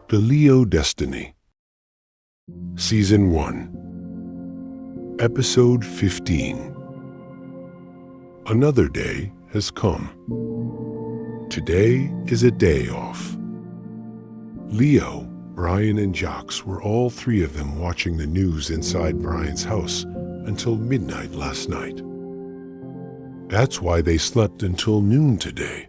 The Leo Destiny. Season 1. Episode 15. Another day has come. Today is a day off. Leo, Brian, and Jocks were all three of them watching the news inside Brian's house until midnight last night. That's why they slept until noon today.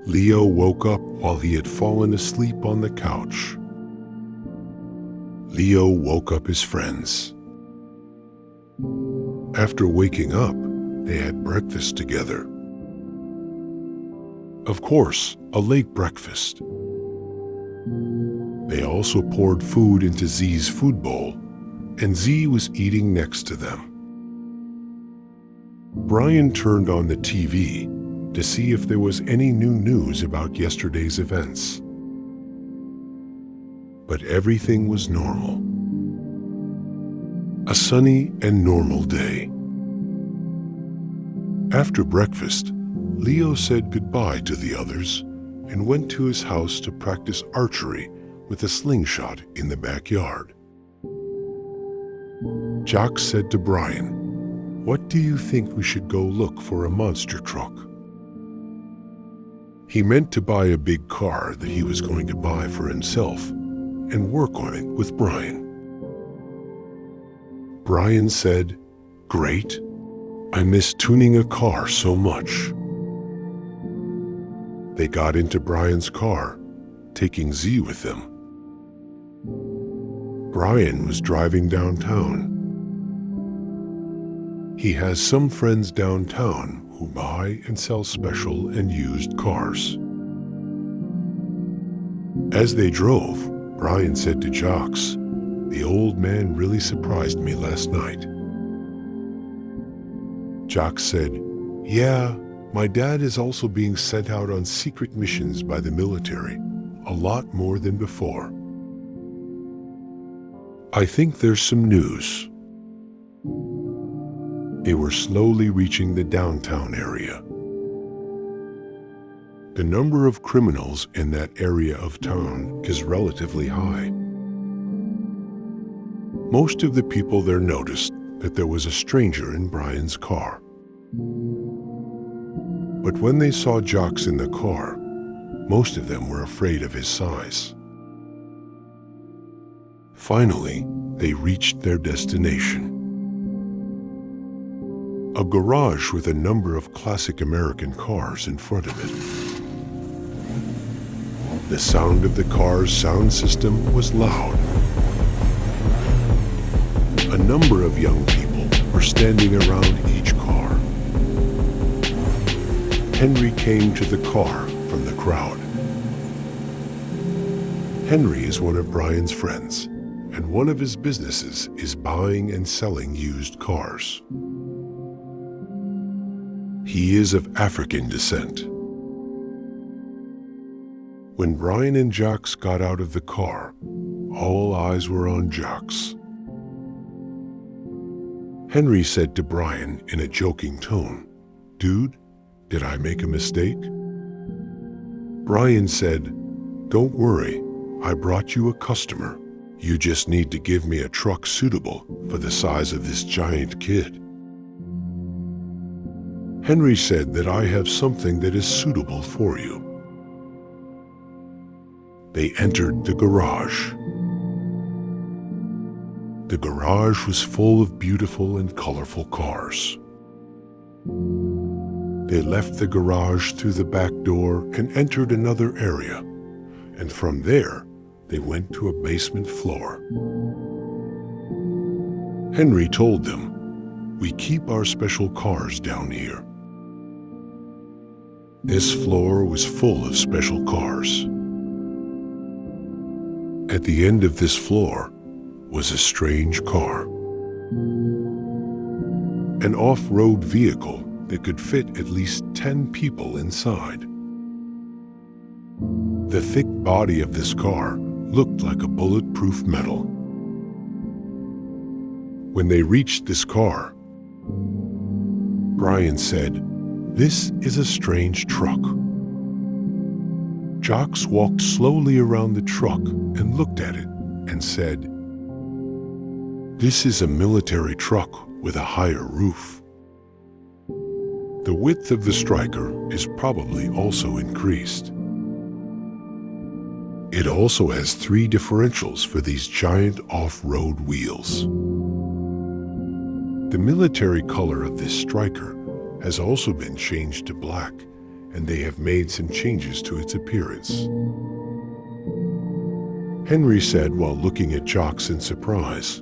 Leo woke up while he had fallen asleep on the couch. Leo woke up his friends. After waking up, they had breakfast together. Of course, a late breakfast. They also poured food into Z's food bowl, and Z was eating next to them. Brian turned on the TV to see if there was any new news about yesterday's events. But everything was normal. A sunny and normal day. After breakfast, Leo said goodbye to the others and went to his house to practice archery with a slingshot in the backyard. Jocks said to Brian, "What do you think we should go look for a monster truck?" He meant to buy a big car that he was going to buy for himself and work on it with Brian. Brian said, "Great. I miss tuning a car so much." They got into Brian's car, taking Z with them. Brian was driving downtown. He has some friends downtown who buy and sell special and used cars. As they drove, Brian said to Jocks, "The old man really surprised me last night." Jocks said, "Yeah, my dad is also being sent out on secret missions by the military, a lot more than before. I think there's some news." They were slowly reaching the downtown area. The number of criminals in that area of town is relatively high. Most of the people there noticed that there was a stranger in Brian's car. But when they saw Jocks in the car, most of them were afraid of his size. Finally, they reached their destination. A garage with a number of classic American cars in front of it. The sound of the car's sound system was loud. A number of young people were standing around each car. Henry came to the car from the crowd. Henry is one of Brian's friends, and one of his businesses is buying and selling used cars. He is of African descent. When Brian and Jocks got out of the car, all eyes were on Jocks. Henry said to Brian in a joking tone, "Dude, did I make a mistake?" Brian said, "Don't worry, I brought you a customer. You just need to give me a truck suitable for the size of this giant kid." Henry said that I have something that is suitable for you. They entered the garage. The garage was full of beautiful and colorful cars. They left the garage through the back door and entered another area, and from there, they went to a basement floor. Henry told them, "We keep our special cars down here." This floor was full of special cars. At the end of this floor was a strange car. An off-road vehicle that could fit at least 10 people inside. The thick body of this car looked like a bulletproof metal. When they reached this car, Brian said, "This is a strange truck." Jocks walked slowly around the truck and looked at it and said, "This is a military truck with a higher roof. The width of the striker is probably also increased. It also has 3 differentials for these giant off-road wheels. The military color of this striker has also been changed to black, and they have made some changes to its appearance." Henry said while looking at Jocks in surprise,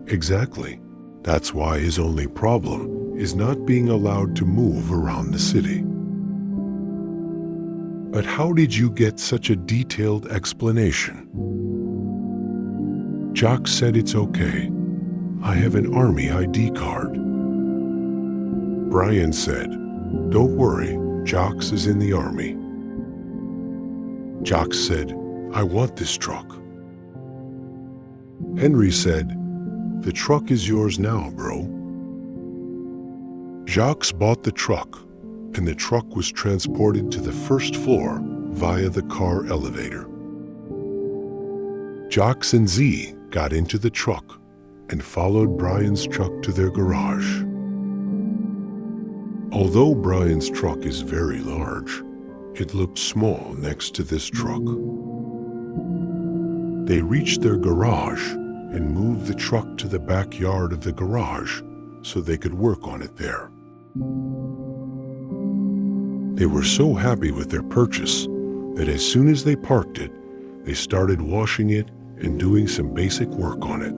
"Exactly. That's why his only problem is not being allowed to move around the city." "But how did you get such a detailed explanation?" Jocks said, "It's okay. I have an Army ID card." Brian said, "Don't worry, Jocks is in the Army." Jocks said, "I want this truck." Henry said, "The truck is yours now, bro." Jocks bought the truck, and the truck was transported to the first floor via the car elevator. Jocks and Z got into the truck and followed Brian's truck to their garage. Although Brian's truck is very large, it looked small next to this truck. They reached their garage and moved the truck to the backyard of the garage so they could work on it there. They were so happy with their purchase that as soon as they parked it, they started washing it and doing some basic work on it.